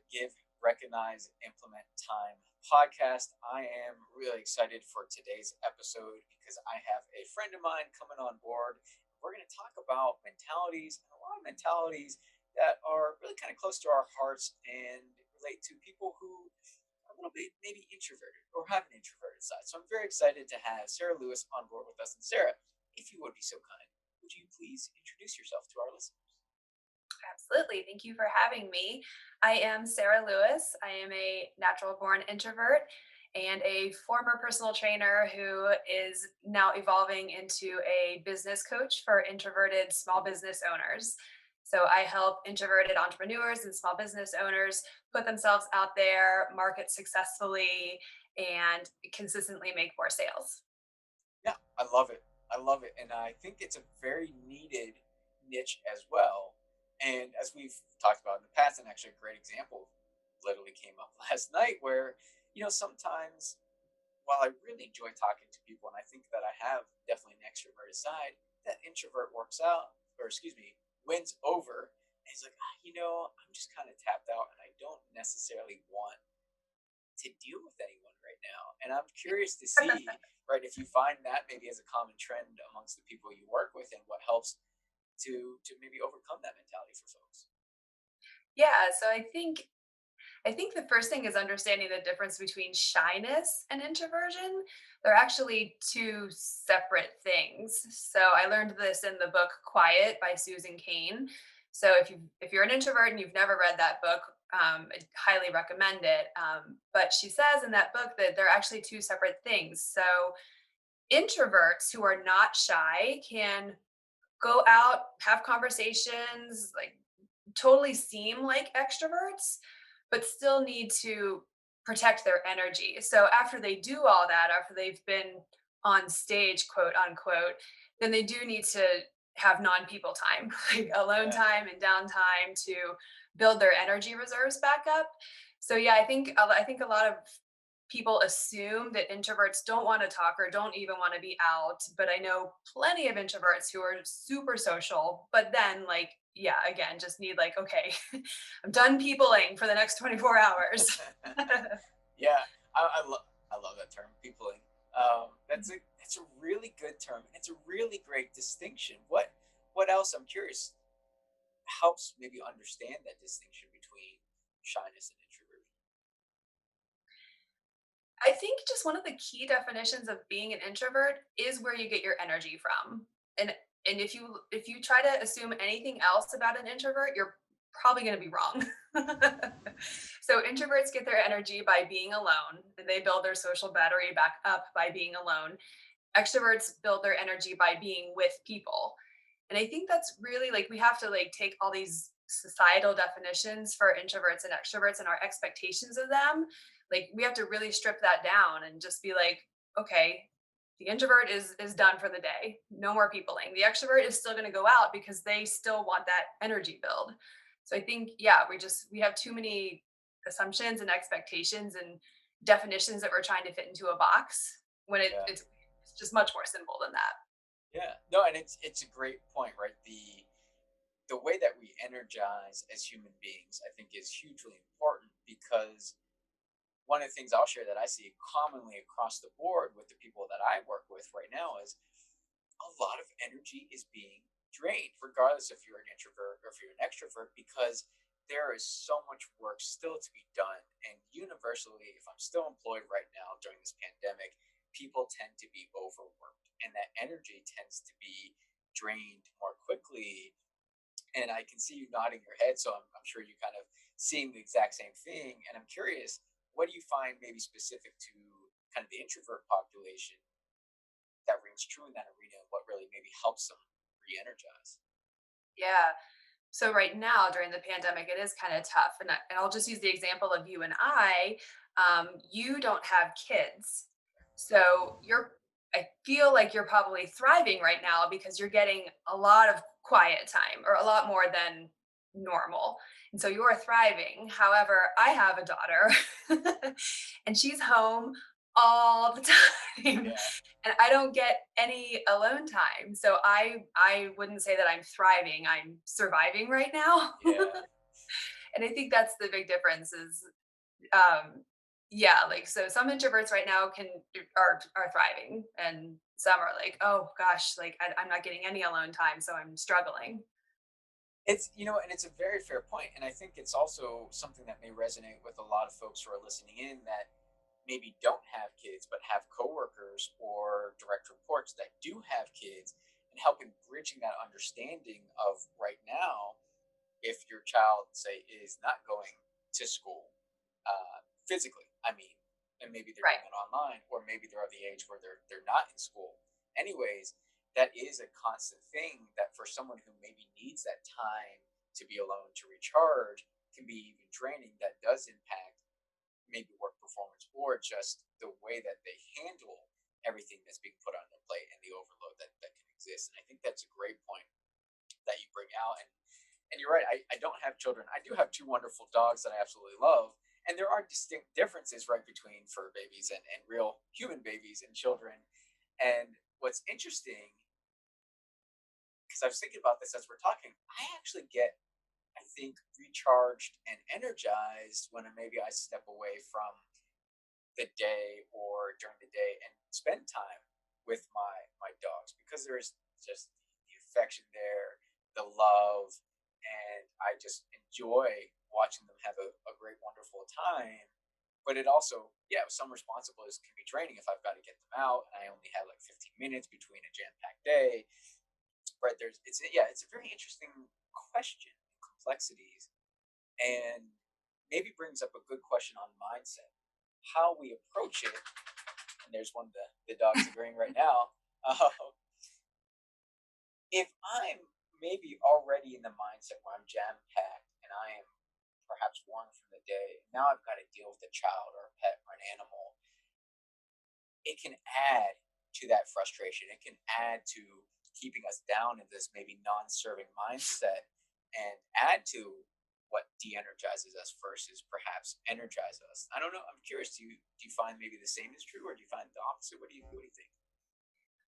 Give, Recognize, Implement Time podcast. I am really excited for today's episode because I have a friend of mine coming on board. We're going to talk about mentalities and a lot of mentalities that are really kind of close to our hearts and relate to people who are a little bit maybe introverted or have an introverted side. So I'm very excited to have Sara Lewis on board with us. And Sara, if you would be so kind, would you please introduce yourself to our listeners? Absolutely. Thank you for having me. I am Sara Lewis. I am a natural born introvert and a former personal trainer who is now evolving into a business coach for introverted small business owners. So I help introverted entrepreneurs and small business owners put themselves out there, market successfully, and consistently make more sales. Yeah, I love it. I love it. And I think it's a very needed niche as well. And as we've talked about in the past, and actually a great example literally came up last night where, sometimes while I really enjoy talking to people, and I think that I have definitely an extroverted side, that introvert works out, or excuse me, wins over. And he's like, I'm just kind of tapped out and I don't necessarily want to deal with anyone right now. And I'm curious to see, right, if you find that maybe as a common trend amongst the people you work with and what helps to maybe overcome that mentality for folks. Yeah, so I think the first thing is understanding the difference between shyness and introversion. They're actually two separate things. So I learned this in the book Quiet by Susan Cain. So if you're an introvert and you've never read that book, I highly recommend it. But she says in that book that they're actually two separate things. So introverts who are not shy can go out, have conversations, like totally seem like extroverts, but still need to protect their energy. So after they do all that, after they've been on stage, quote unquote, then they do need to have non-people time, like alone Yeah. time and downtime to build their energy reserves back up. So yeah, I think a lot of people assume that introverts don't want to talk or don't even want to be out, but I know plenty of introverts who are super social, but then like yeah, again, just need like okay, I'm done peopling for the next 24 hours. Yeah, I love that term, peopling. That's a really good term. It's a really great distinction. What else? I'm curious. Helps maybe understand that distinction between shyness and introversion. I think just one of the key definitions of being an introvert is where you get your energy from. And and if you try to assume anything else about an introvert, you're probably going to be wrong. So introverts get their energy by being alone, and they build their social battery back up by being alone. Extroverts build their energy by being with people. And I think that's really like we have to like take all these societal definitions for introverts and extroverts and our expectations of them. Like we have to really strip that down and just be like, okay, the introvert is done for the day. No more peopling. The extrovert is still going to go out because they still want that energy build. So I think yeah, we have too many assumptions and expectations and definitions that we're trying to fit into a box when Yeah. it's just much more simple than that. Yeah. No, and it's a great point, right? The way that we energize as human beings, I think, is hugely important because one of the things I'll share that I see commonly across the board with the people that I work with right now is a lot of energy is being drained, regardless if you're an introvert or if you're an extrovert, because there is so much work still to be done. And universally, if I'm still employed right now during this pandemic, people tend to be overworked and that energy tends to be drained more quickly. And I can see you nodding your head, so I'm sure you kind of seeing the exact same thing. And I'm curious, what do you find maybe specific to kind of the introvert population that rings true in that arena and what really maybe helps them re-energize? Yeah. So right now during the pandemic, it is kind of tough. And I'll just use the example of you and I. You don't have kids. So I feel like you're probably thriving right now because you're getting a lot of quiet time or a lot more than normal. And so you're thriving. However, I have a daughter and she's home all the time Yeah, and I don't get any alone time. So I wouldn't say that I'm thriving. I'm surviving right now. yeah, And I think that's the big difference is, um, yeah, like, so some introverts right now are thriving, and some are like, "Oh gosh, like, I'm not getting any alone time, so I'm struggling." It's, and it's a very fair point, and I think it's also something that may resonate with a lot of folks who are listening in that maybe don't have kids but have coworkers or direct reports that do have kids, and helping bridging that understanding of right now, if your child, say, is not going to school, physically, I mean, and maybe they're Right. doing it online, or maybe they're of the age where they're not in school. Anyways, that is a constant thing that for someone who maybe needs that time to be alone to recharge can be even draining. That does impact maybe work performance or just the way that they handle everything that's being put on their plate and the overload that can exist. And I think that's a great point that you bring out. And you're right, I don't have children. I do have two wonderful dogs that I absolutely love. And there are distinct differences, right, between fur babies and real human babies and children. And what's interesting, because I was thinking about this as we're talking, I actually get, I think, recharged and energized when maybe I step away from the day or during the day and spend time with my dogs, because there's just the affection there, the love, and I just enjoy watching them have a great, wonderful time. But it also, yeah, some responsibilities can be draining if I've got to get them out and I only have like 15 minutes between a jam-packed day. Right, it's a very interesting question, complexities, and maybe brings up a good question on mindset, how we approach it. And there's one of the dogs agreeing right now. Uh, if I'm maybe already in the mindset where I'm jam packed and I am perhaps worn from the day, now I've got to deal with a child or a pet or an animal, it can add to that frustration. It can add to keeping us down in this maybe non-serving mindset, and add to what de-energizes us versus perhaps energize us. I don't know. I'm curious. Do you find maybe the same is true, or do you find the opposite? What do you think?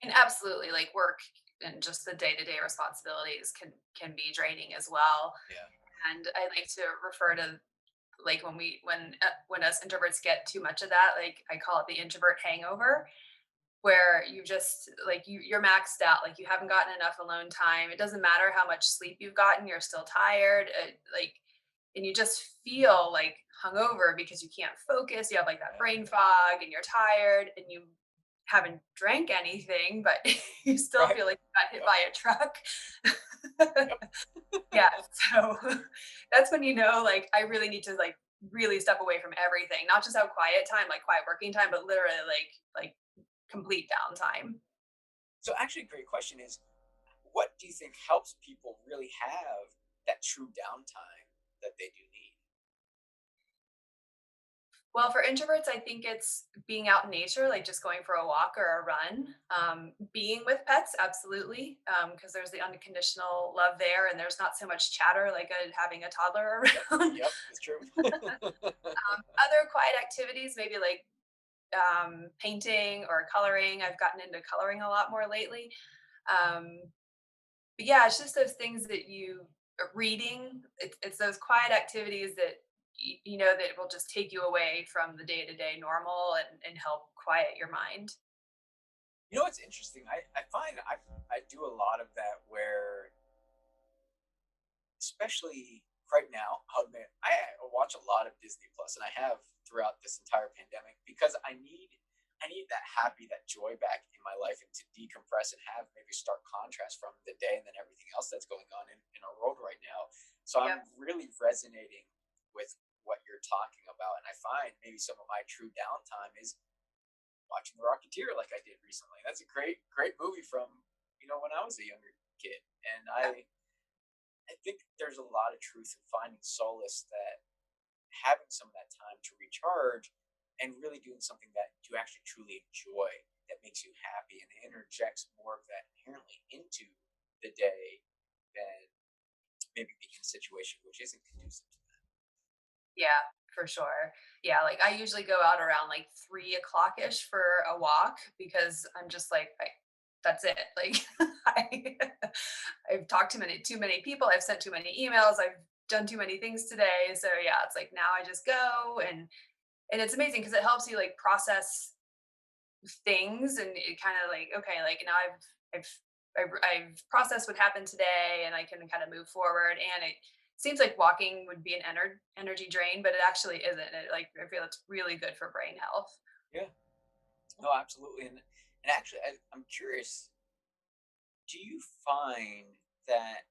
And absolutely, like, work and just the day-to-day responsibilities can be draining as well. Yeah. And I like to refer to, like, when us introverts get too much of that, like, I call it the introvert hangover, where you just like you're maxed out, like you haven't gotten enough alone time. It doesn't matter how much sleep you've gotten, you're still tired. Like, and you just feel like hungover because you can't focus. You have like that Yeah. brain fog, and you're tired, and you haven't drank anything, but you still Right. feel like you got hit Yep. by a truck. Yep. Yeah, so that's when you know, like, I really need to, like, really step away from everything, not just have quiet time, like quiet working time, but literally like complete downtime. So actually, a great question is, what do you think helps people really have that true downtime that they do need? Well, for introverts, I think it's being out in nature, like just going for a walk or a run. Being with pets, absolutely, because there's the unconditional love there, and there's not so much chatter like having a toddler Yep. around. Yep. It's true. Other quiet activities, maybe like painting or coloring. I've gotten into coloring a lot more lately. Um, but yeah, it's just those things that you reading. It's those quiet activities that you know that will just take you away from the day to day normal, and help quiet your mind. You know what's interesting? I find I do a lot of that where, especially right now, I'll admit I watch a lot of Disney Plus, and I have throughout this entire pandemic, because I need that happy, that joy back in my life, and to decompress and have maybe stark contrast from the day and then everything else that's going on in our world right now. So Yep. I'm really resonating with what you're talking about, and I find maybe some of my true downtime is watching The Rocketeer, like I did recently. That's a great movie from when I was a younger kid, and Yep. I think there's a lot of truth in finding solace, that having some of that time to recharge and really doing something that you actually truly enjoy, that makes you happy and interjects more of that inherently into the day than maybe being in a situation which isn't conducive to that. Yeah, for sure. Yeah, like I usually go out around like 3 o'clock ish for a walk because I'm just like, that's it. Like, I, I've talked to too many people. I've sent too many emails. I've done too many things today. So yeah, it's like now I just go, and it's amazing because it helps you like process things, and it kind of like, okay, like now I've I've processed what happened today, and I can kind of move forward. And it seems like walking would be an energy drain, but it actually isn't. It, like, I feel it's really good for brain health. Yeah. No, absolutely. And actually, I'm curious. Do you find that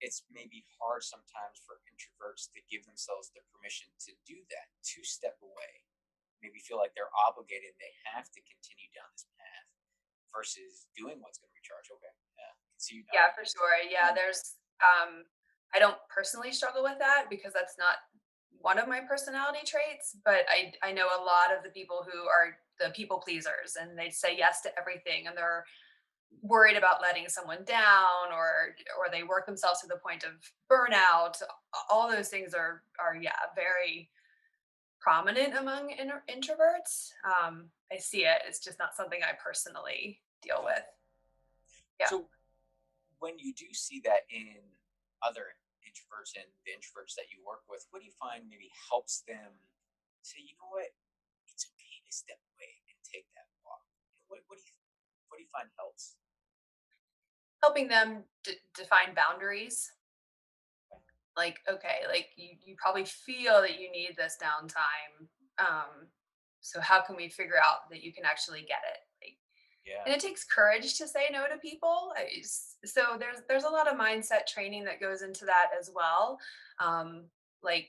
it's maybe hard sometimes for introverts to give themselves the permission to do that, to step away, maybe feel like they're obligated, they have to continue down this path versus doing what's going to recharge? Okay, yeah, I can see you Yeah, nodding. for sure. Yeah, Yeah, there's I don't personally struggle with that because that's not one of my personality traits, but I know a lot of the people who are the people pleasers, and they say yes to everything, and they're worried about letting someone down, or they work themselves to the point of burnout. All those things are yeah, very prominent among introverts. I see it. It's just not something I personally deal yeah. with. Yeah. So when you do see that in other introverts and the introverts that you work with, what do you find maybe helps them say, you know what, it's okay to step away and take that walk? What do you find helps? Helping them define boundaries. Like, okay, like you probably feel that you need this downtime. So how can we figure out that you can actually get it? Like, Yeah, and it takes courage to say no to people. So there's a lot of mindset training that goes into that as well. Like,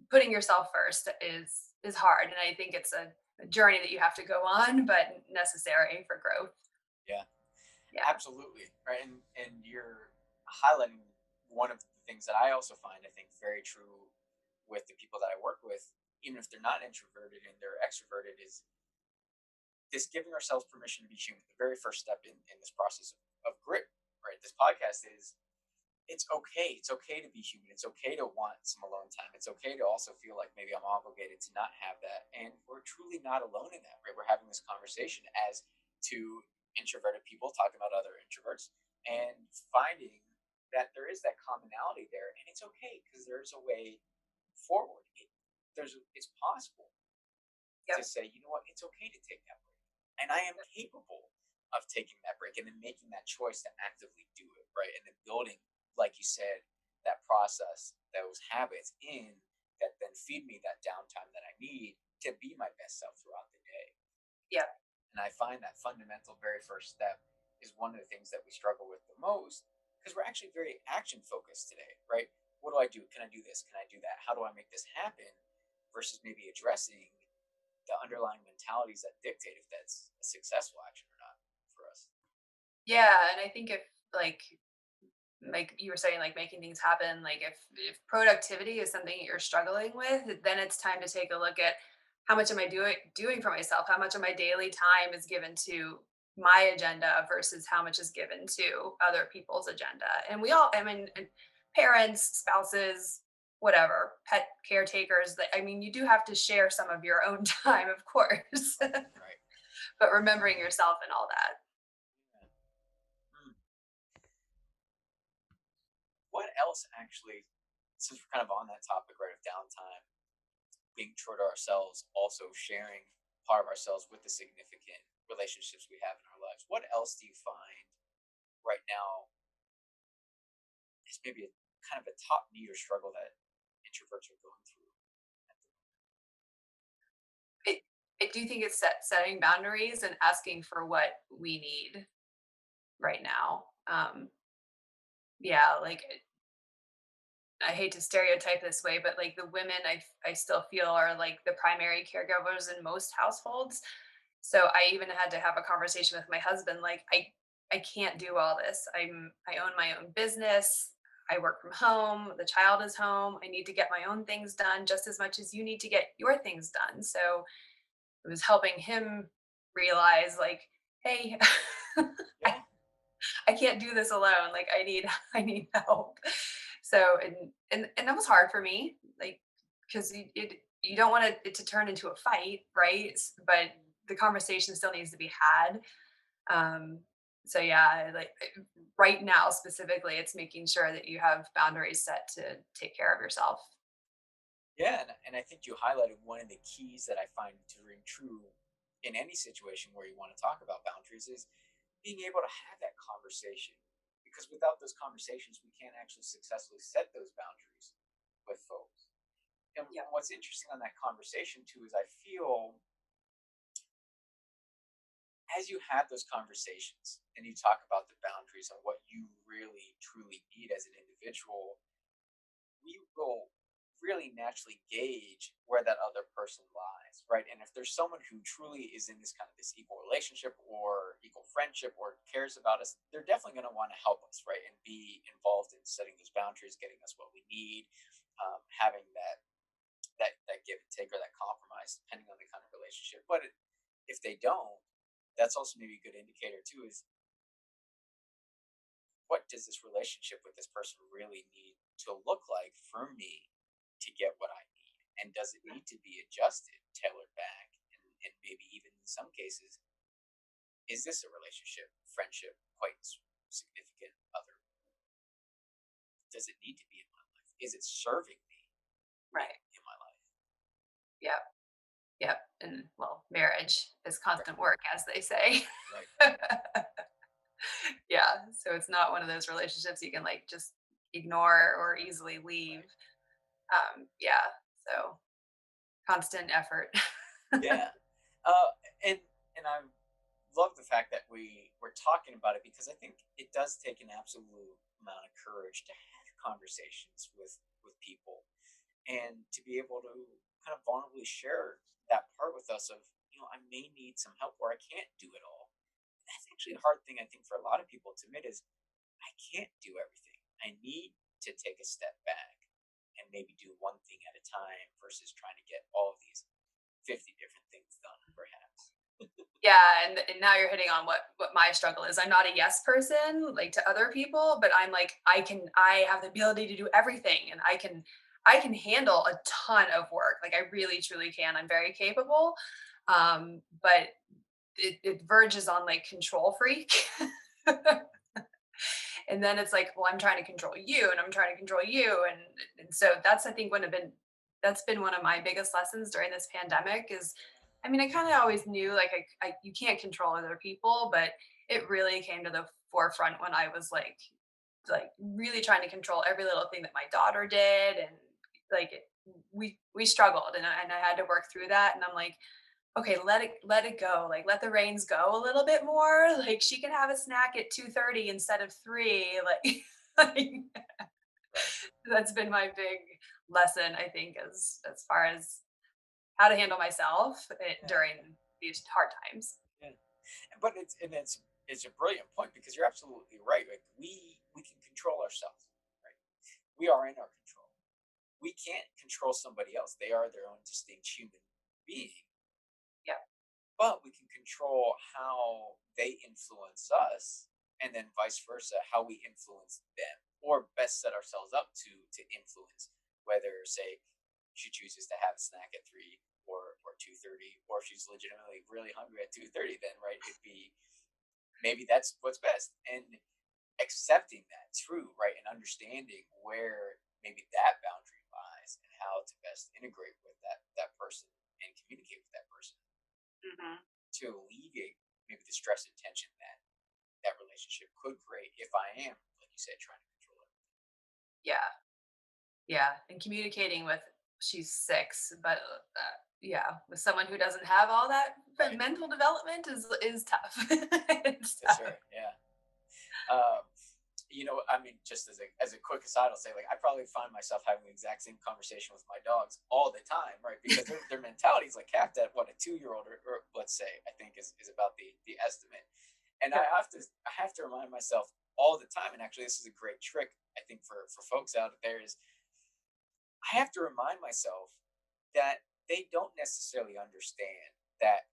putting yourself first is hard, and I think it's a journey that you have to go on, but necessary for growth. yeah. Yeah. Absolutely, right, and you're highlighting one of the things that I also find, I think, very true with the people that I work with, even if they're not introverted and they're extroverted, is this giving ourselves permission to be human. The very first step in this process of grit, right? This podcast is it's okay. It's okay to be human. It's okay to want some alone time. It's okay to also feel like maybe I'm obligated to not have that. And we're truly not alone in that, right? We're having this conversation as two introverted people talking about other introverts and finding that there is that commonality there. And it's okay because there's a way forward. It's possible to Yep. say, you know what, it's okay to take that break. And I am capable of taking that break and then making that choice to actively do it, right? And then building, like you said, that process, those habits in that then feed me that downtime that I need to be my best self throughout the day. Yep. And I find that fundamental very first step is one of the things that we struggle with the most because we're actually very action focused today, right? What do I do? Can I do this? Can I do that? How do I make this happen? Versus maybe addressing the underlying mentalities that dictate if that's a successful action or not for us. Yeah, and I think if like you were saying, like making things happen, like if productivity is something that you're struggling with, then it's time to take a look at how much am I doing for myself? How much of my daily time is given to my agenda versus how much is given to other people's agenda? And we all, I mean, and parents, spouses, whatever, pet caretakers, I mean, you do have to share some of your own time, of course, Right. but remembering yourself and all that. Yeah. Hmm. What else actually, since we're kind of on that topic, right, of downtime, being true to ourselves, also sharing part of ourselves with the significant relationships we have in our lives, what else do you find right now is maybe a kind of a top need or struggle that introverts are going through at the I, I do think it's setting boundaries and asking for what we need right now. Yeah, like I hate to stereotype this way, but like the women I still feel are like the primary caregivers in most households. So I even had to have a conversation with my husband. Like I can't do all this. I own my own business. I work from home. The child is home. I need to get my own things done just as much as you need to get your things done. So it was helping him realize like, hey, I, moment? I can't do this alone. Like I need help. So and that was hard for me, like because you don't want it to turn into a fight, right? But the conversation still needs to be had. Um, So yeah, like right now specifically, it's making sure that you have boundaries set to take care of yourself. Yeah, and I think you highlighted one of the keys that I find to ring true in any situation where you want to talk about boundaries is being able to have that conversation. Because without those conversations, we can't actually successfully set those boundaries with folks. And Yeah. what's interesting on that conversation too is I feel as you have those conversations and you talk about the boundaries and what you really truly need as an individual, we will really naturally gauge where that other person lies, right? And if there's someone who truly is in this kind of this equal relationship or equal friendship or cares about us, they're definitely going to want to help us, right? And be involved in setting those boundaries, getting us what we need, having that give and take or that compromise, depending on the kind of relationship. But if they don't, that's also maybe a good indicator too. Is what does this relationship with this person really need to look like for me to get what I need? And does it need to be adjusted, tailored back? And maybe even in some cases, is this a relationship, friendship, quite significant other? Does it need to be in my life? Is it serving me Right. in my life? Yep. Yep. And well, marriage is Right, constant work, as they say. right, Yeah. So it's not one of those relationships you can like just ignore or easily leave. right. Yeah. So constant effort. Yeah. Uh, and and I love the fact that we're talking about it because I think it does take an absolute amount of courage to have conversations with people and to be able to kind of vulnerably share that part with us of I may need some help or I can't do it all. That's actually a hard thing I think for a lot of people to admit is I can't do everything. I need to take a step back and maybe do one thing at a time versus trying to get all of these 50 different things done perhaps. Yeah, and now you're hitting on what my struggle is. I'm not a yes person like to other people, but I'm like I have the ability to do everything and I can handle a ton of work. Like I really truly can. I'm very capable. But it verges on like control freak. And then it's like, well, I'm trying to control you and I'm trying to control you. And so that's I think that's been one of my biggest lessons during this pandemic is I mean, I kind of always knew like you can't control other people, but it really came to the forefront when I was like really trying to control every little thing that my daughter did and like we struggled and I had to work through that and I'm like okay, let it go. Like let the reins go a little bit more. Like she can have a snack at 2:30 instead of 3. Like, like Right. that's been my big lesson, I think, as far as how to handle myself Yeah. during these hard times. Yeah. But it's a brilliant point because you're absolutely right. Like we can control ourselves, right? We are in our control. We can't control somebody else. They are their own distinct human being, Yeah. but we can control how they influence us and then vice versa, how we influence them or best set ourselves up to influence whether say she chooses to have a snack at 3 or 2:30 or if she's legitimately really hungry at 2:30 then right it'd be maybe that's what's best and accepting that too right and understanding where maybe that boundary lies and how to best integrate with that person and communicate with that person Hmm. to alleviate maybe the stress and tension that that relationship could create if I am like you said trying to control it. Yeah. Yeah. And communicating with she's 6, but yeah, with someone who doesn't have all that Right. mental development is tough. It's For tough. sure. Yeah. um I mean, just as a quick aside, I'll say like I probably find myself having the exact same conversation with my dogs all the time, right? Because their mentality is like capped at what a 2 year old or let's say I think is about the estimate, and Yeah. I have to remind myself all the time. And actually, this is a great trick I think for folks out there is I have to remind myself that they don't necessarily understand that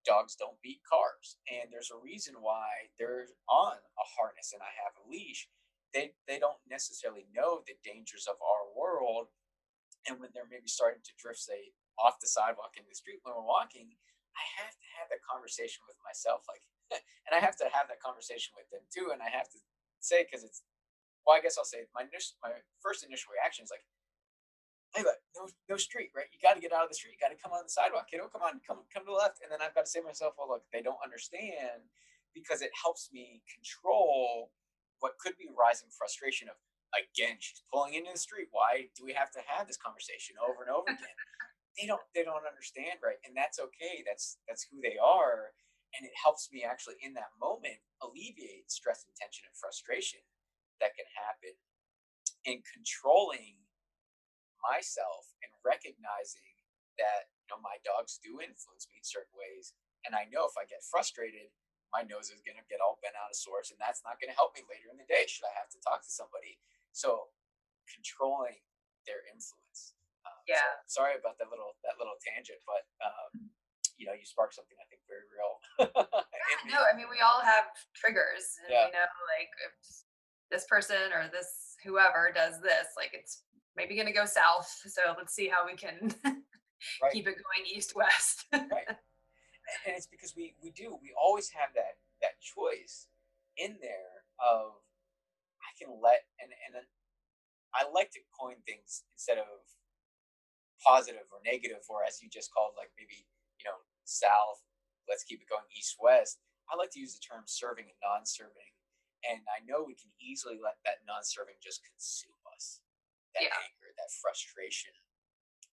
dogs don't beat cars and there's a reason why they're on a harness and I have a leash. They don't necessarily know the dangers of our world and when they're maybe starting to drift say off the sidewalk in the street when we're walking I have to have that conversation with myself, like, and I have to have that conversation with them too. And I have to say, because it's, well, I guess I'll say my first initial reaction is like, hey, look, no street, right? You got to get out of the street. You got to come on the sidewalk, kiddo. Come on, come to the left. And then I've got to say to myself, well, look, they don't understand, because it helps me control what could be rising frustration of, again, she's pulling into the street. Why do we have to have this conversation over and over again? They don't understand, right? And that's okay. That's who they are. And it helps me actually in that moment alleviate stress and tension and frustration that can happen, and controlling myself and recognizing that, my dogs do influence me in certain ways. And I know if I get frustrated, my nose is going to get all bent out of sorts, and that's not going to help me later in the day should I have to talk to somebody. So controlling their influence. So Yeah. sorry about that little tangent, but you sparked something I think very real in No, me. I mean, we all have triggers and Yeah, we know like if this person or this whoever does this, like it's maybe going to go south. So let's see how we can right, keep it going east west. right. And it's because we always have that choice in there of, I can let, and I like to coin things instead of positive or negative, or as you just called, like maybe, south, let's keep it going east west. I like to use the term serving and non-serving. And I know we can easily let that non-serving just consume us. That Yeah. anger, that frustration,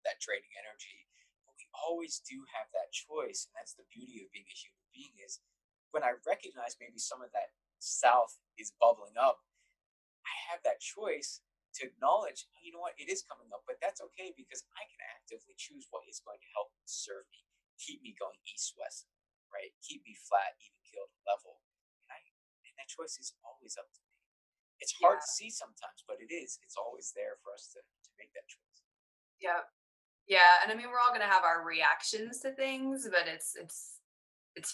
that draining energy. But we always do have that choice. And that's the beauty of being a human being, is when I recognize maybe some of that south is bubbling up, I have that choice to acknowledge, you know what, it is coming up, but that's okay, because I can actively choose what is going to help serve me, keep me going east west, right? Keep me flat, even keeled, level. And and that choice is always up to me. It's hard Yeah. to see sometimes, but it is. It's always there for us to make that choice. Yeah. Yeah. And I mean, we're all going to have our reactions to things, but it's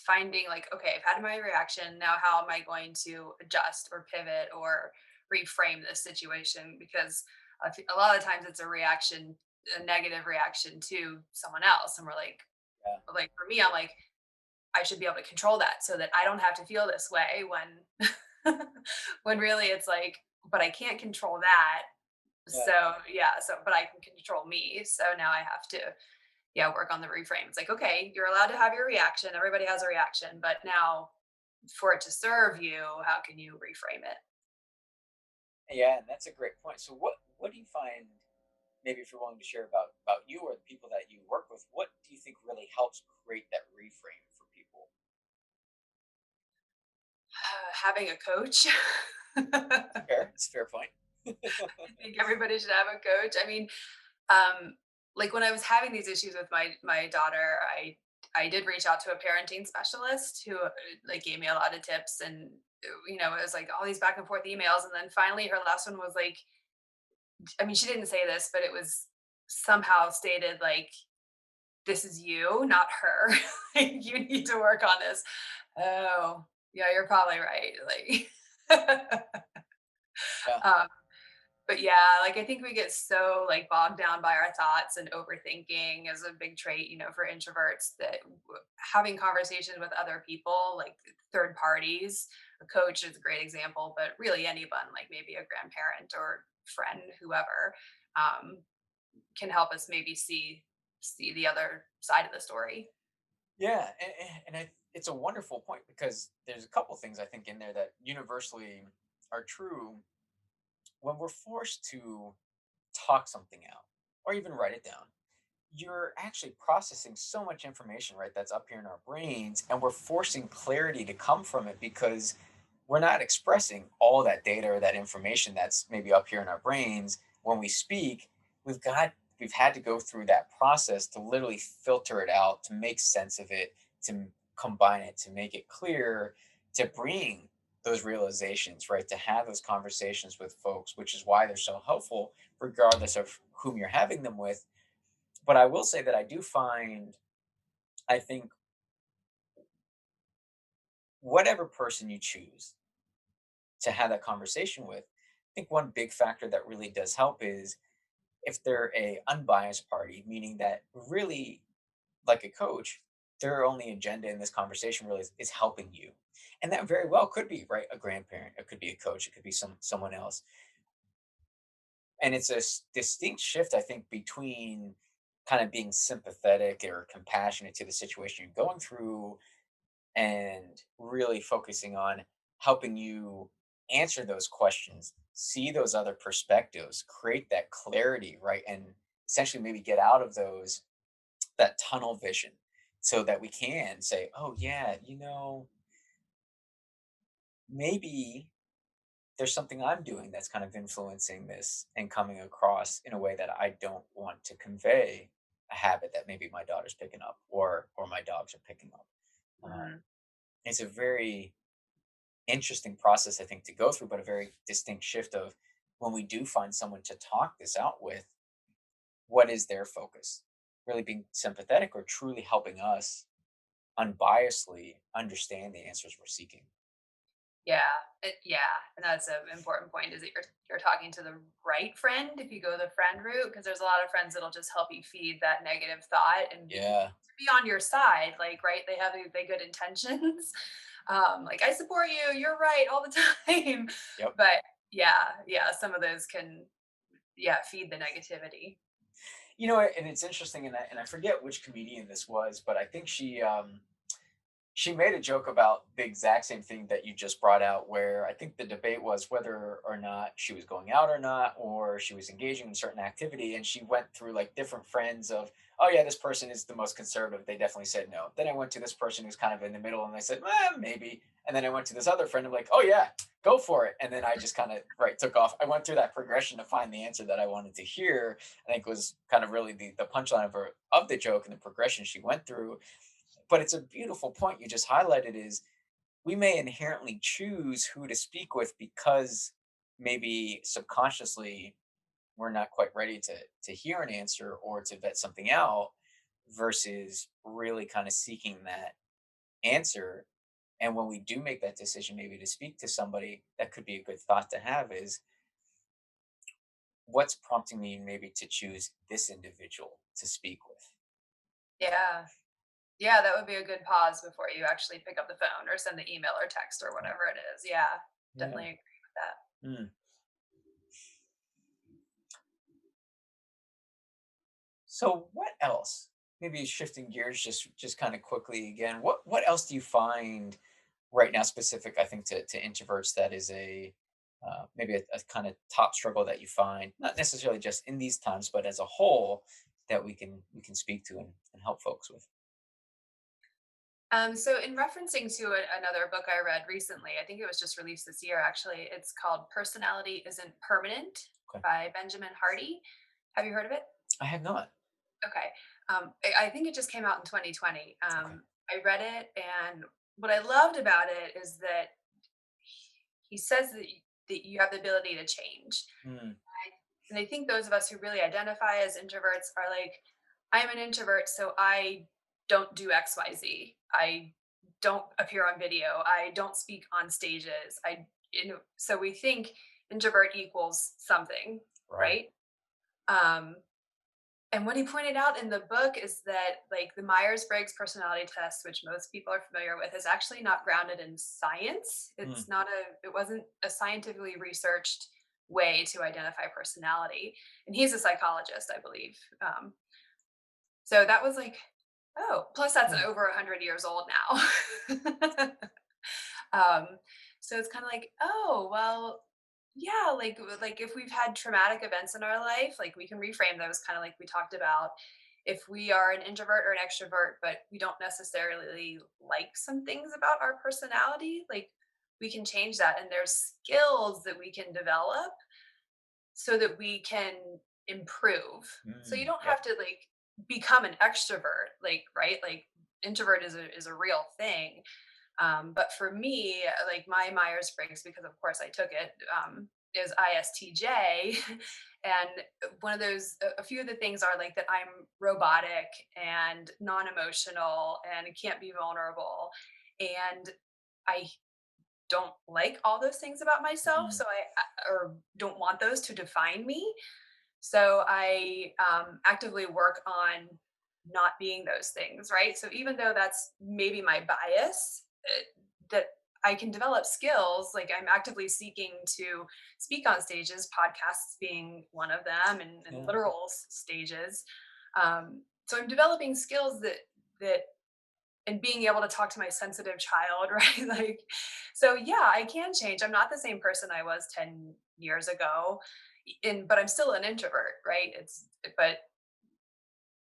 finding like, okay, I've had my reaction. Now, how am I going to adjust or pivot or reframe this situation? Because a lot of times it's a reaction, a negative reaction to someone else. And we're Yeah, like for me, I'm like, I should be able to control that so that I don't have to feel this way when really it's like, but I can't control that. yeah, So yeah, so but I can control me. So now I have to, yeah, work on the reframe. It's like, okay, you're allowed to have your reaction. Everybody has a reaction, but now for it to serve you, how can you reframe it? yeah. And that's a great point. So, what do you find? Maybe if you're willing to share about you or the people that you work with, what do you think really helps create that reframe for people? Having a coach. I It's fair. It's a fair point. think everybody should have a coach. I mean, um, like when I was having these issues with my daughter, I did reach out to a parenting specialist who like gave me a lot of tips and it was like all these back and forth emails and then finally her last one was like, I mean she didn't say this but it was somehow stated like this is you, not her. Like, you need to work on this. Oh, yeah, you're probably right. Like, Yeah. um, but yeah, like I think we get so like bogged down by our thoughts and overthinking is a big trait, for introverts that having conversations with other people, like third parties, a coach is a great example, but really anyone, like maybe a grandparent or friend, whoever, um, can help us maybe see the other side of the story. Yeah, it's a wonderful point, because there's a couple things I think in there that universally are true. When we're forced to talk something out or even write it down, you're actually processing so much information, right? That's up here in our brains, and we're forcing clarity to come from it, because we're not expressing all that data or that information that's maybe up here in our brains when we speak. We've had to go through that process to literally filter it out, to make sense of it, to combine it, to make it clear, to bring those realizations, right? To have those conversations with folks, which is why they're so helpful, regardless of whom you're having them with. But I will say that I do find, I think, whatever person you choose to have that conversation with, I think one big factor that really does help is if they're a unbiased party, meaning that really, like a coach, their only agenda in this conversation really is helping you. And that very well could be, right, a grandparent, it could be a coach, it could be someone else. And it's a distinct shift, I think, between kind of being sympathetic or compassionate to the situation you're going through and really focusing on helping you answer those questions, see those other perspectives, create that clarity, right? And essentially maybe get out of that tunnel vision so that we can say, oh, yeah, maybe there's something I'm doing that's kind of influencing this and coming across in a way that I don't want to convey a habit that maybe my daughter's picking up or my dogs are picking up. Mhm. It's a very interesting process, I think, to go through, but a very distinct shift of when we do find someone to talk this out with, what is their focus? Really being sympathetic or truly helping us unbiasedly understand the answers we're seeking. Yeah, yeah, and that's an important point is that you're talking to the right friend if you go the friend route because there's a lot of friends that'll just help you feed that negative thought and Yeah. be on your side, like, right? They have the good intentions. Like, I support you, you're right all the time. Yep. But yeah, yeah, some of those can, yeah, feed the negativity. And it's interesting, and I forget which comedian this was, but I think she made a joke about the exact same thing that you just brought out, where I think the debate was whether or not she was going out or not, or she was engaging in certain activity. And she went through like different friends of, oh, yeah, this person is the most conservative. They definitely said no. Then I went to this person who's kind of in the middle and they said, maybe. And then I went to this other friend. I'm like, oh, yeah, go for it. And then I just kind of, right, took off. I went through that progression to find the answer that I wanted to hear. I think was kind of really the punchline of the joke and the progression she went through. But it's a beautiful point you just highlighted is we may inherently choose who to speak with because maybe subconsciously we're not quite ready to hear an answer or to vet something out versus really kind of seeking that answer. And when we do make that decision maybe to speak to somebody, that could be a good thought to have is what's prompting me maybe to choose this individual to speak with. Yeah. Yeah, that would be a good pause before you actually pick up the phone or send the email or text or Right. whatever it is. Yeah, Yeah. definitely agree with that. Mm. So what else? Maybe shifting gears just kind of quickly again. What else do you find right now specific, I think, to introverts that is maybe a kind of top struggle that you find, not necessarily just in these times, but as a whole that we can speak to and help folks with. So in referencing to another book I read recently, I think it was just released this year actually. It's called Personality Isn't Permanent Okay. by Benjamin Hardy. Have you heard of it? I have not. Okay. I think it just came out in 2020. Okay. I read it, and what I loved about it is that he says that you have the ability to change. Mm, And I think those of us who really identify as introverts are like, I'm an introvert, so I don't do XYZ. I don't appear on video. I don't speak on stages. So we think introvert equals something, right. right? Um, and what he pointed out in the book is that like the Myers-Briggs personality test, which most people are familiar with, is actually not grounded in science. Mm, It wasn't a scientifically researched way to identify personality. And he's a psychologist, I believe. So that was like, oh, plus that's mm, over 100 years old now. um, so it's kind of like, oh, well, yeah, like if we've had traumatic events in our life, like we can reframe those kind of like we talked about. If we are an introvert or an extrovert, but we don't necessarily like some things about our personality, like we can change that. And there's skills that we can develop so that we can improve. So you don't yep. have to like become an extrovert, like, right? Like introvert is a real thing. But for me, like my Myers Briggs, because of course I took it, is ISTJ. And one of those, a few of the things are like that I'm robotic and non emotional and can't be vulnerable. And I don't like all those things about myself. Mm, So or don't want those to define me. So I actively work on not being those things, right? So even though that's maybe my bias, that I can develop skills, like I'm actively seeking to speak on stages, podcasts being one of them, and Yeah. literal stages. So I'm developing skills that and being able to talk to my sensitive child, right? Like, so yeah, I can change. I'm not the same person I was 10 years ago, but I'm still an introvert, right? But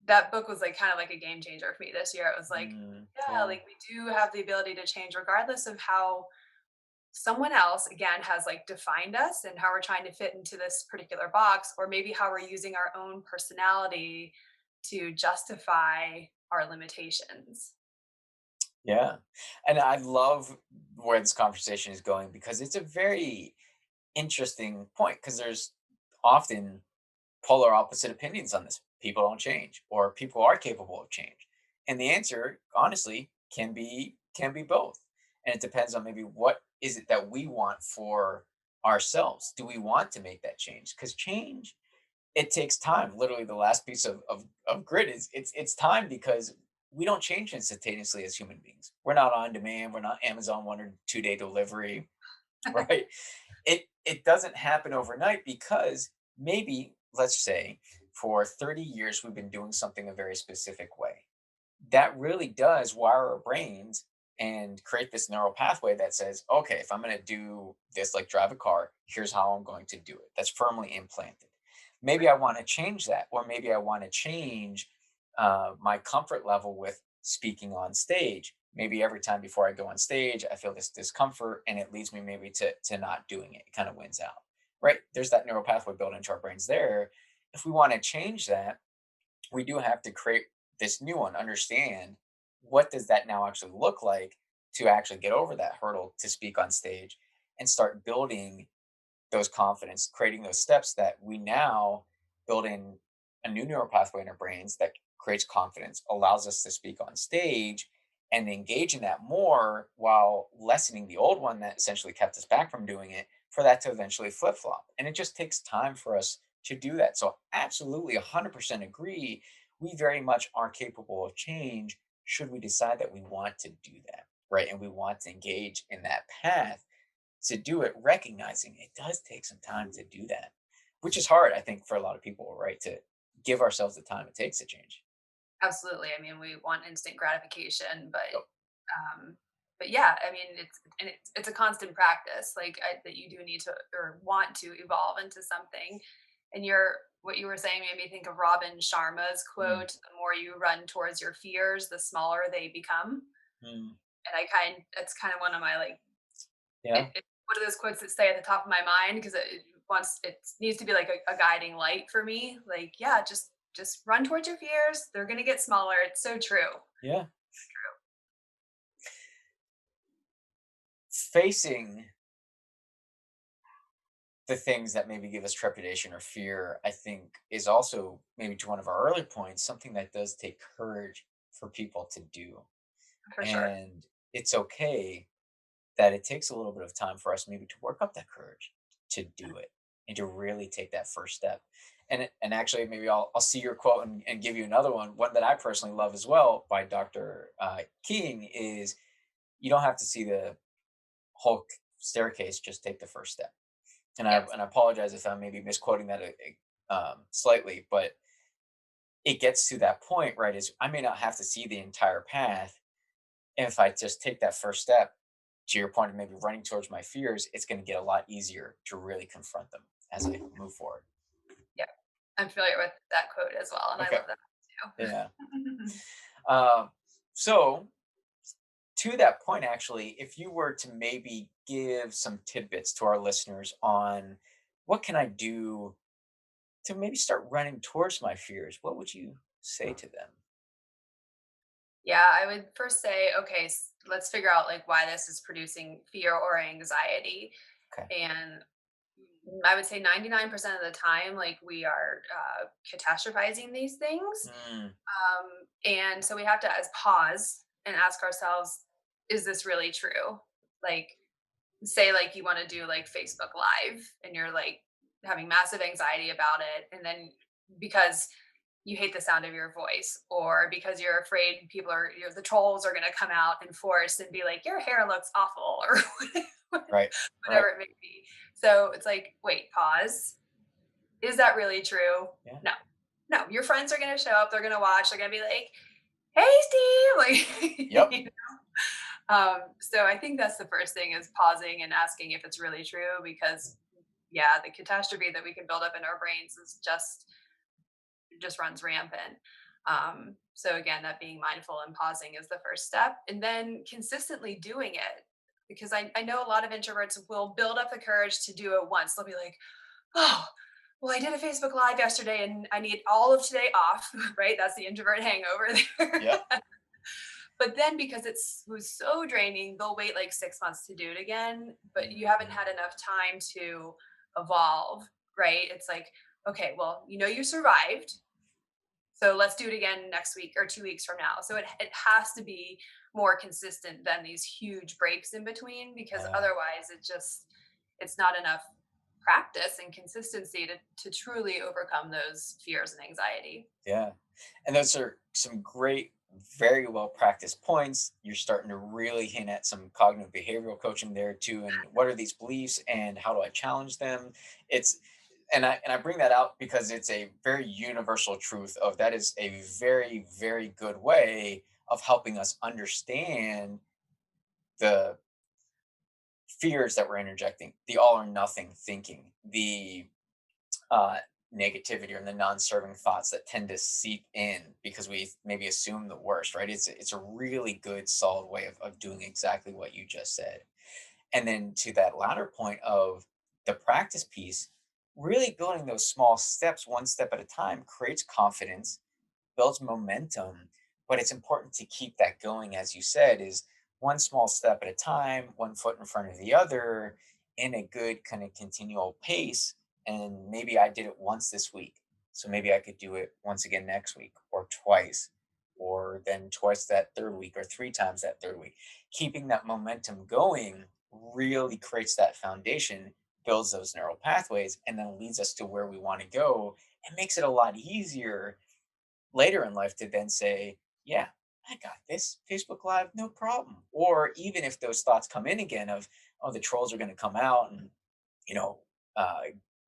that book was like kind of like a game changer for me this year. It was like, yeah, Yeah. like we do have the ability to change regardless of how someone else again has like defined us and how we're trying to fit into this particular box, or maybe how we're using our own personality to justify our limitations. Yeah. And I love where this conversation is going because it's a very interesting point because there's often polar opposite opinions on this. People don't change or people are capable of change. And the answer, honestly, can be both. And it depends on maybe what is it that we want for ourselves. Do we want to make that change? Because change, it takes time. Literally the last piece of grit is it's time because we don't change instantaneously as human beings. We're not on demand, we're not Amazon 1 or 2 day delivery, right? It doesn't happen overnight because maybe let's say for 30 years we've been doing something a very specific way that really does wire our brains and create this neural pathway that says, okay, if I'm going to do this, like drive a car, here's how I'm going to do it. That's firmly implanted. Maybe I want to change that, or maybe I want to change my comfort level with speaking on stage. Maybe every time before I go on stage, I feel this discomfort and it leads me maybe to not doing it. It kind of wins out, right? There's that neural pathway built into our brains there. If we want to change that, we do have to create this new one, understand what does that now actually look like to actually get over that hurdle to speak on stage and start building those confidence, creating those steps that we now build in a new neural pathway in our brains that creates confidence, allows us to speak on stage and engage in that more while lessening the old one that essentially kept us back from doing it for that to eventually flip flop. And it just takes time for us to do that. So, absolutely 100% agree. We very much are capable of change should we decide that we want to do that, right? And we want to engage in that path to do it, recognizing it does take some time to do that, which is hard, I think, for a lot of people, right? To give ourselves the time it takes to change. Absolutely. I mean, we want instant gratification, Yep. um, but yeah, I mean, it's a constant practice, like that you do need to or want to evolve into something. And what you were saying made me think of Robin Sharma's Mm, quote: "The more you run towards your fears, the smaller they become." mm, And that's kind of one of my like yeah. it's one of those quotes that stay at the top of my mind because it needs to be like a guiding light for me. Like, yeah, just run towards your fears. They're gonna get smaller. It's so true. Yeah. Facing the things that maybe give us trepidation or fear, I think, is also maybe to one of our early points, something that does take courage for people to do. For sure. And it's okay that it takes a little bit of time for us maybe to work up that courage to do it and to really take that first step. And actually, maybe I'll see your quote and give you another one. One that I personally love as well by Dr. King is, you don't have to see the whole staircase, just take the first step. Yes. And I apologize if I'm maybe misquoting that slightly, but it gets to that point, right? Is I may not have to see the entire path. And if I just take that first step, to your point of maybe running towards my fears, it's going to get a lot easier to really confront them as I move forward. Yeah. I'm familiar with that quote as well, and I Okay. love that Yeah. too. Um, so to that point, actually, if you were to maybe give some tidbits to our listeners on what can I do to maybe start running towards my fears, what would you say to them? Yeah, I would first say, okay, let's figure out like why this is producing fear or anxiety. Okay. And I would say 99% of the time, like we are catastrophizing these things. Mm, And so we have to pause and ask ourselves, is this really true? Like, say, like you want to do like Facebook Live and you're like having massive anxiety about it. And then because you hate the sound of your voice, or because you're afraid the trolls are going to come out in force and be like, your hair looks awful, or Right. Right. whatever it may be. So it's like, wait, pause. Is that really true? Yeah. No, no. Your friends are going to show up. They're going to watch. They're going to be like, hey, Steve. Yep. Like, so I think that's the first thing is pausing and asking if it's really true because yeah, the catastrophe that we can build up in our brains is just runs rampant. So again, that being mindful and pausing is the first step, and then consistently doing it. Because I know a lot of introverts will build up the courage to do it once. They'll be like, oh, well, I did a Facebook Live yesterday and I need all of today off, right? That's the introvert hangover there. Yep. But then because was so draining, they'll wait like 6 months to do it again, but you haven't Mhm. had enough time to evolve, right? It's like, okay, well, you survived. So let's do it again next week or 2 weeks from now. So it has to be more consistent than these huge breaks in between because Yeah. otherwise it's not enough practice and consistency to truly overcome those fears and anxiety. Yeah. And those are some great, very well practiced points. You're starting to really hint at some cognitive behavioral coaching there too. And what are these beliefs and how do I challenge them? It's and I bring that out because it's a very universal truth of that is a very, very good way of helping us understand the fears that we're interjecting, the all or nothing thinking, the uh, negativity or the non-serving thoughts that tend to seep in because we maybe assume the worst, right? It's a really good, solid way of doing exactly what you just said. And then to that latter point of the practice piece, really building those small steps, one step at a time, creates confidence, builds momentum, but it's important to keep that going, as you said, is one small step at a time, one foot in front of the other in a good kind of continual pace. And maybe I did it once this week. So maybe I could do it once again next week or twice, or then twice that third week or three times that third week. Keeping that momentum going really creates that foundation, builds those neural pathways, and then leads us to where we want to go. It makes it a lot easier later in life to then say, yeah, I got this Facebook Live, no problem. Or even if those thoughts come in again of, oh, the trolls are going to come out and, you know, uh,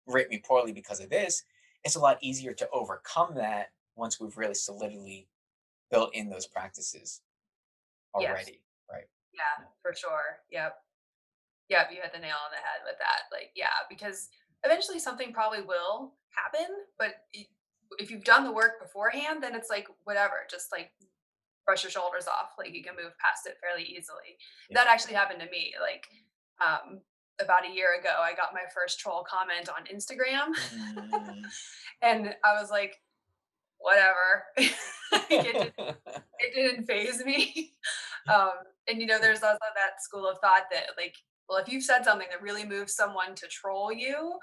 rate me poorly because of this, it's a lot easier to overcome that once we've really solidly built in those practices Yes. already. Right. Yeah, for sure. Yep. Yep, you hit the nail on the head with that. Like, yeah, because eventually something probably will happen, but if you've done the work beforehand, then it's like whatever, just like brush your shoulders off. Like you can move past it fairly easily. Yeah. That actually happened to me. Like um about a year ago, I got my first troll comment on Instagram. Mm. And I was like, whatever. Like, it didn't phase me. Um, and there's also that school of thought that like, well, if you've said something that really moves someone to troll you,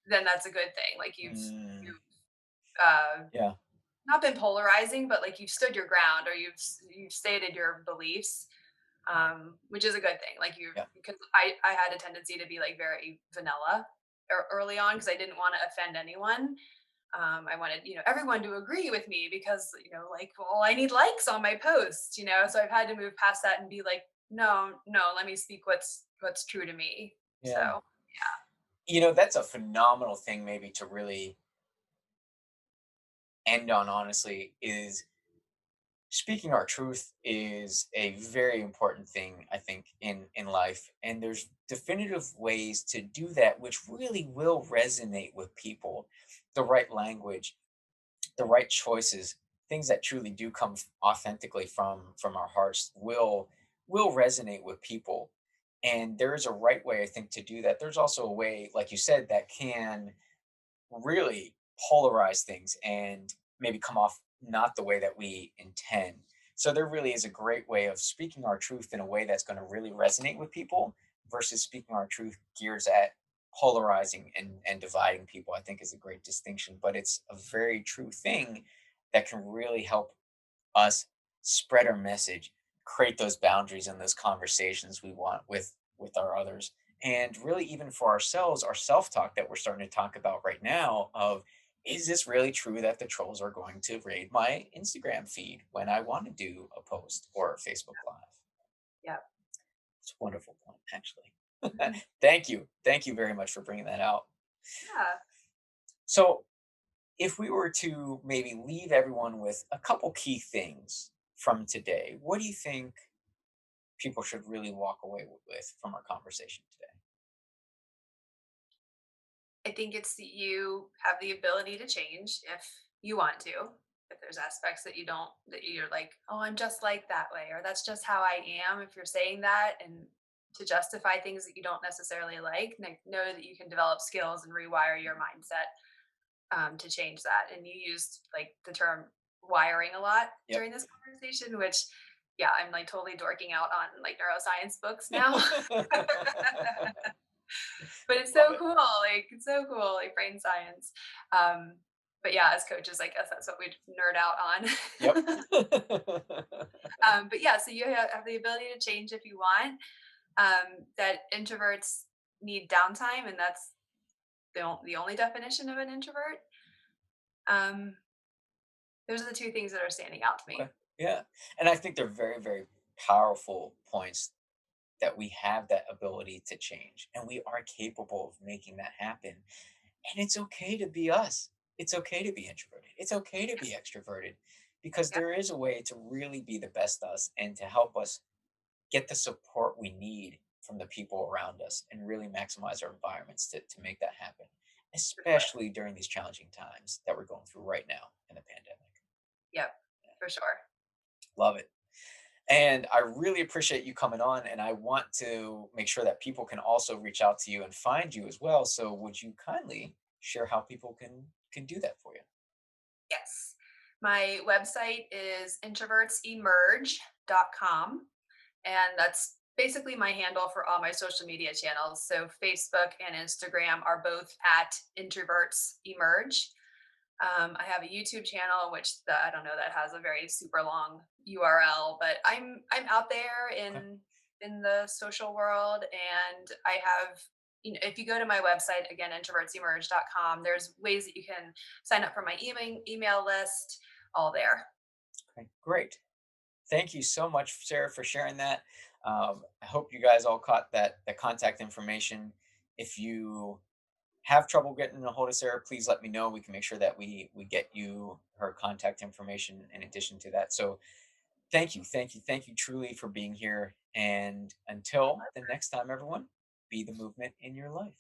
then that's a good thing. Like Mm. you've uh, Yeah. not been polarizing, but like you've stood your ground or you've stated your beliefs, which is a good thing. Like you Yeah. because I had a tendency to be like very vanilla early on because I didn't want to offend anyone. I wanted, everyone to agree with me because, like, well, I need likes on my posts, so I've had to move past that and be like, no, no, let me speak what's true to me. So Yeah. That's a phenomenal thing, maybe to really end on, honestly, is speaking our truth is a very important thing, I think, in life, and there's definitive ways to do that which really will resonate with people. The right language, the right choices, things that truly do come authentically from our hearts will resonate with people. And there is a right way, I think, to do that. There's also a way, like you said, that can really polarize things and maybe come off not the way that we intend. So there really is a great way of speaking our truth in a way that's going to really resonate with people versus speaking our truth gears at polarizing and dividing people. I think is a great distinction, but it's a very true thing that can really help us spread our message, create those boundaries and those conversations we want with our others. And really even for ourselves, our self-talk that we're starting to talk about right now of is this really true that the trolls are going to raid my Instagram feed when I want to do a post or a Facebook Live? Yeah. It's a wonderful point, actually. Mhm. Thank you. Thank you very much for bringing that out. Yeah. So, if we were to maybe leave everyone with a couple key things from today, what do you think people should really walk away with from our conversation today? I think it's that you have the ability to change if you want to. If there's aspects that you don't, that you're like, oh, I'm just like that way, or that's just how I am. If you're saying that and to justify things that you don't necessarily like, know that you can develop skills and rewire your mindset to change that. And you used like the term wiring a lot Yep. during this conversation, which, yeah, I'm like totally dorking out on like neuroscience books now. But it's Love so it. cool, like, it's so cool, like, brain science. Um, but yeah, as coaches, I guess that's what we nerd out Yep. on. But yeah, so you have the ability to change if you want. That introverts need downtime, and that's the only definition of an introvert. Um, those are the 2 things that are standing out to Okay. me. Yeah. And I think they're very, very powerful points that we have that ability to change and we are capable of making that happen. And it's okay to be us. It's okay to be introverted. It's okay to be extroverted because Yep, there is a way to really be the best us and to help us get the support we need from the people around us and really maximize our environments to make that happen, for sure. especially during these challenging times that we're going through right now in the pandemic. Yep, for sure. Love it. And I really appreciate you coming on. And I want to make sure that people can also reach out to you and find you as well. So would you kindly share how people can do that for you? Yes. My website is introvertsemerge.com. And that's basically my handle for all my social media channels. So Facebook and Instagram are both at Introverts Emerge. I have a YouTube channel, which I don't know, that has a very super long URL, but I'm out there Okay. in the social world, and I have. You know, if you go to my website again, introvertsemerge.com, there's ways that you can sign up for my email list, all there. Okay. Great. Thank you so much, Sarah, for sharing that. I hope you guys all caught that the contact information. If you have trouble getting a hold of Sarah, please let me know. We can make sure that we get you her contact information in addition to that. So thank you, thank you, thank you truly for being here. And until the next time, everyone, be the movement in your life.